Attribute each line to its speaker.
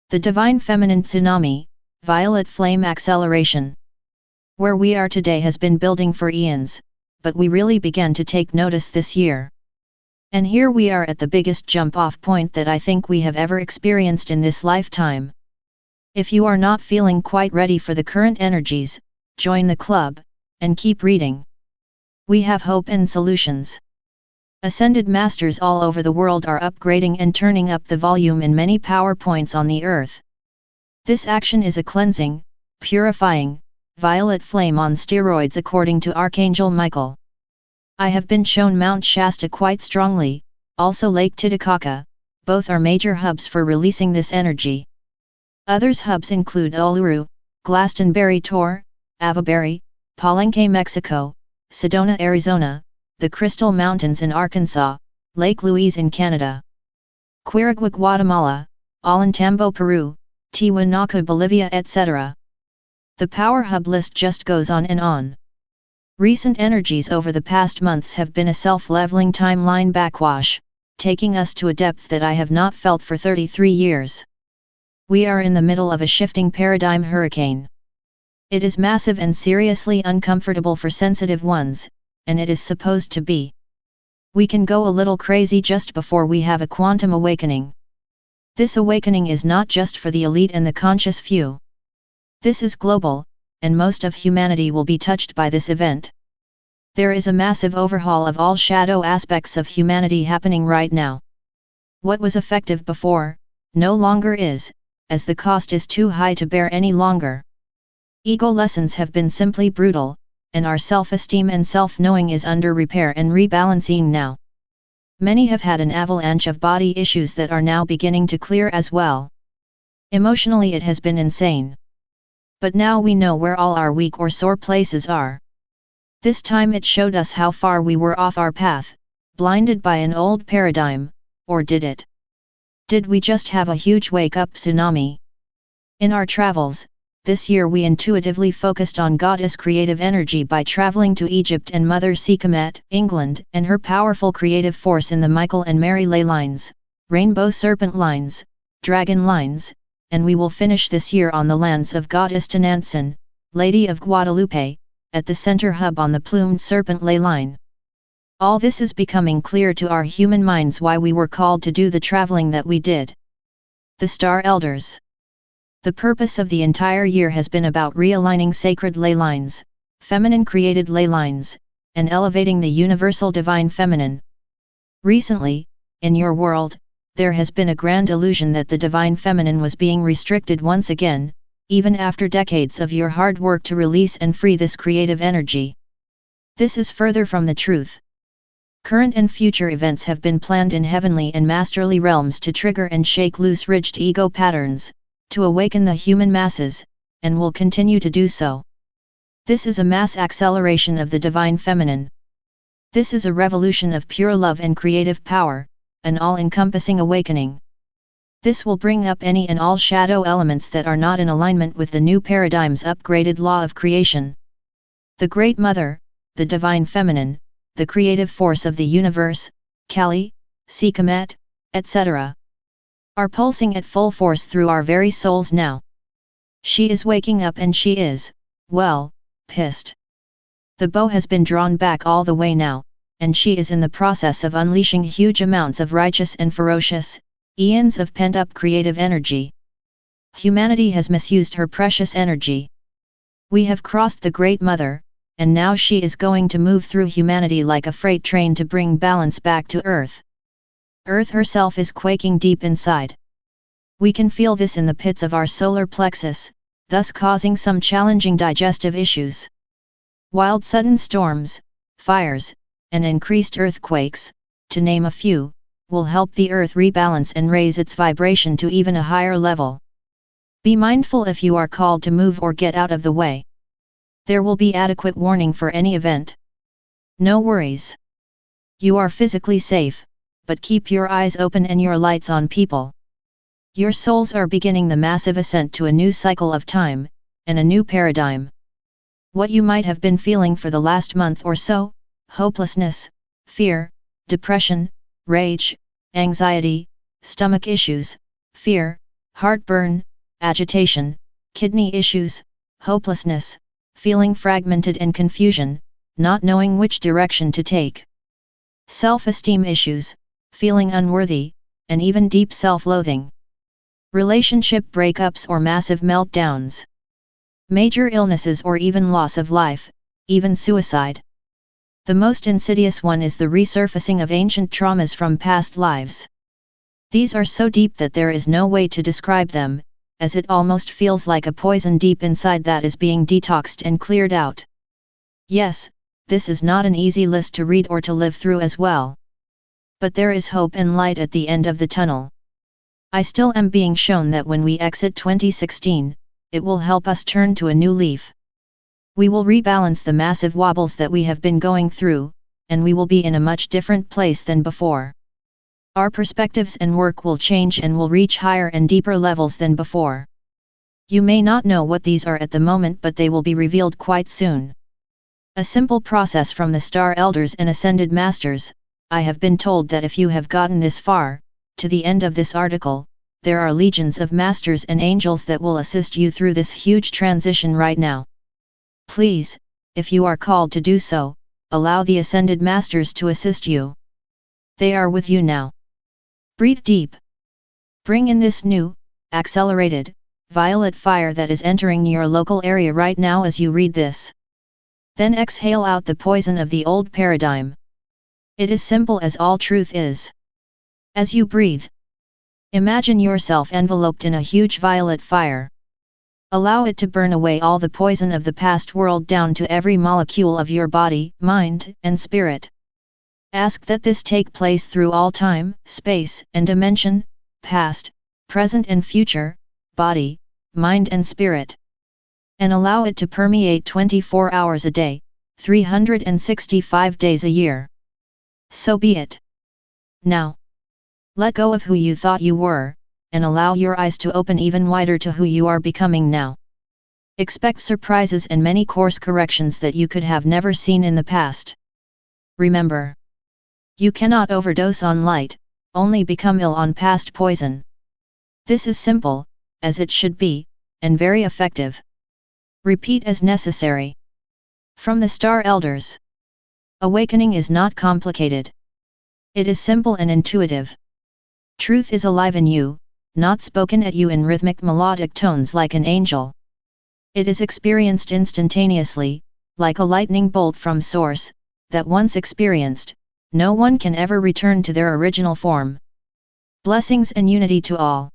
Speaker 1: The Divine Feminine Tsunami, Violet Flame Acceleration. Where we are today has been building for eons, but we really began to take notice this year. And here we are at the biggest jump-off point that I think we have ever experienced in this lifetime. If you are not feeling quite ready for the current energies, join the club, and keep reading. We have hope and solutions. Ascended masters all over the world are upgrading and turning up the volume in many power points on the earth. This action is a cleansing, purifying, violet flame on steroids according to Archangel Michael. I have been shown Mount Shasta quite strongly, also Lake Titicaca, both are major hubs for releasing this energy. Others hubs include Uluru, Glastonbury Tor, Avaberry, Palenque Mexico, Sedona Arizona, the Crystal Mountains in Arkansas, Lake Louise in Canada, Quirigua Guatemala, Ollantaytambo Peru, Tiwanaku Bolivia etc. The power hub list just goes on and on. Recent energies over the past months have been a self-leveling timeline backwash, taking us to a depth that I have not felt for 33 years. We are in the middle of a shifting paradigm hurricane. It is massive and seriously uncomfortable for sensitive ones, and it is supposed to be. We can go a little crazy just before we have a quantum awakening. This awakening is not just for the elite and the conscious few. This is global, and most of humanity will be touched by this event. There is a massive overhaul of all shadow aspects of humanity happening right now. What was effective before, no longer is, as the cost is too high to bear any longer. Ego lessons have been simply brutal, and our self-esteem and self-knowing is under repair and rebalancing now. Many have had an avalanche of body issues that are now beginning to clear as well. Emotionally it has been insane. But now we know where all our weak or sore places are. This time it showed us how far we were off our path, blinded by an old paradigm, or did it? Did we just have a huge wake-up tsunami? In our travels, this year we intuitively focused on Goddess creative energy by traveling to Egypt and Mother Sekhmet, England, and her powerful creative force in the Michael and Mary ley lines, Rainbow Serpent lines, Dragon lines, and we will finish this year on the lands of Goddess Tenantzin, Lady of Guadalupe, at the center hub on the Plumed Serpent ley line. All this is becoming clear to our human minds why we were called to do the traveling that we did. The Star Elders. The purpose of the entire year has been about realigning sacred ley lines, feminine created ley lines, and elevating the universal divine feminine. Recently, in your world, there has been a grand illusion that the divine feminine was being restricted once again, even after decades of your hard work to release and free this creative energy. This is further from the truth. Current and future events have been planned in heavenly and masterly realms to trigger and shake loose ridged ego patterns, to awaken the human masses, and will continue to do so. This is a mass acceleration of the divine feminine. This is a revolution of pure love and creative power, an all-encompassing awakening. This will bring up any and all shadow elements that are not in alignment with the new paradigm's upgraded law of creation. The Great Mother, the divine feminine, the creative force of the universe, Kali, Sekhmet, etc. are pulsing at full force through our very souls now. She is waking up and she is, well, pissed. The bow has been drawn back all the way now, and she is in the process of unleashing huge amounts of righteous and ferocious, eons of pent-up creative energy. Humanity has misused her precious energy. We have crossed the Great Mother, and now she is going to move through humanity like a freight train to bring balance back to Earth. Earth herself is quaking deep inside. We can feel this in the pits of our solar plexus, thus causing some challenging digestive issues. Wild sudden storms, fires, and increased earthquakes, to name a few, will help the Earth rebalance and raise its vibration to even a higher level. Be mindful if you are called to move or get out of the way. There will be adequate warning for any event. No worries. You are physically safe, but keep your eyes open and your lights on, people. Your souls are beginning the massive ascent to a new cycle of time, and a new paradigm. What you might have been feeling for the last month or so: hopelessness, fear, depression, rage, anxiety, stomach issues, fear, heartburn, agitation, kidney issues, hopelessness, feeling fragmented and confusion, not knowing which direction to take. Self-esteem issues, feeling unworthy, and even deep self-loathing. Relationship breakups or massive meltdowns. Major illnesses or even loss of life, even suicide. The most insidious one is the resurfacing of ancient traumas from past lives. These are so deep that there is no way to describe them, as it almost feels like a poison deep inside that is being detoxed and cleared out. Yes, this is not an easy list to read or to live through as well. But there is hope and light at the end of the tunnel. I still am being shown that when we exit 2016, it will help us turn to a new leaf. We will rebalance the massive wobbles that we have been going through, and we will be in a much different place than before. Our perspectives and work will change and will reach higher and deeper levels than before. You may not know what these are at the moment, but they will be revealed quite soon. A simple process from the Star Elders and Ascended Masters. I have been told that if you have gotten this far, to the end of this article, there are legions of masters and angels that will assist you through this huge transition right now. Please, if you are called to do so, allow the Ascended Masters to assist you. They are with you now. Breathe deep. Bring in this new, accelerated, violet fire that is entering your local area right now as you read this. Then exhale out the poison of the old paradigm. It is simple as all truth is. As you breathe, imagine yourself enveloped in a huge violet fire. Allow it to burn away all the poison of the past world down to every molecule of your body, mind, and spirit. Ask that this take place through all time, space, and dimension, past, present and future, body, mind and spirit. And allow it to permeate 24 hours a day, 365 days a year. So be it. Now, let go of who you thought you were, and allow your eyes to open even wider to who you are becoming now. Expect surprises and many course corrections that you could have never seen in the past. Remember, you cannot overdose on light, only become ill on past poison. This is simple, as it should be, and very effective. Repeat as necessary. From the Star Elders. Awakening is not complicated. It is simple and intuitive. Truth is alive in you, not spoken at you in rhythmic melodic tones like an angel. It is experienced instantaneously, like a lightning bolt from source, that once experienced, no one can ever return to their original form. Blessings and unity to all.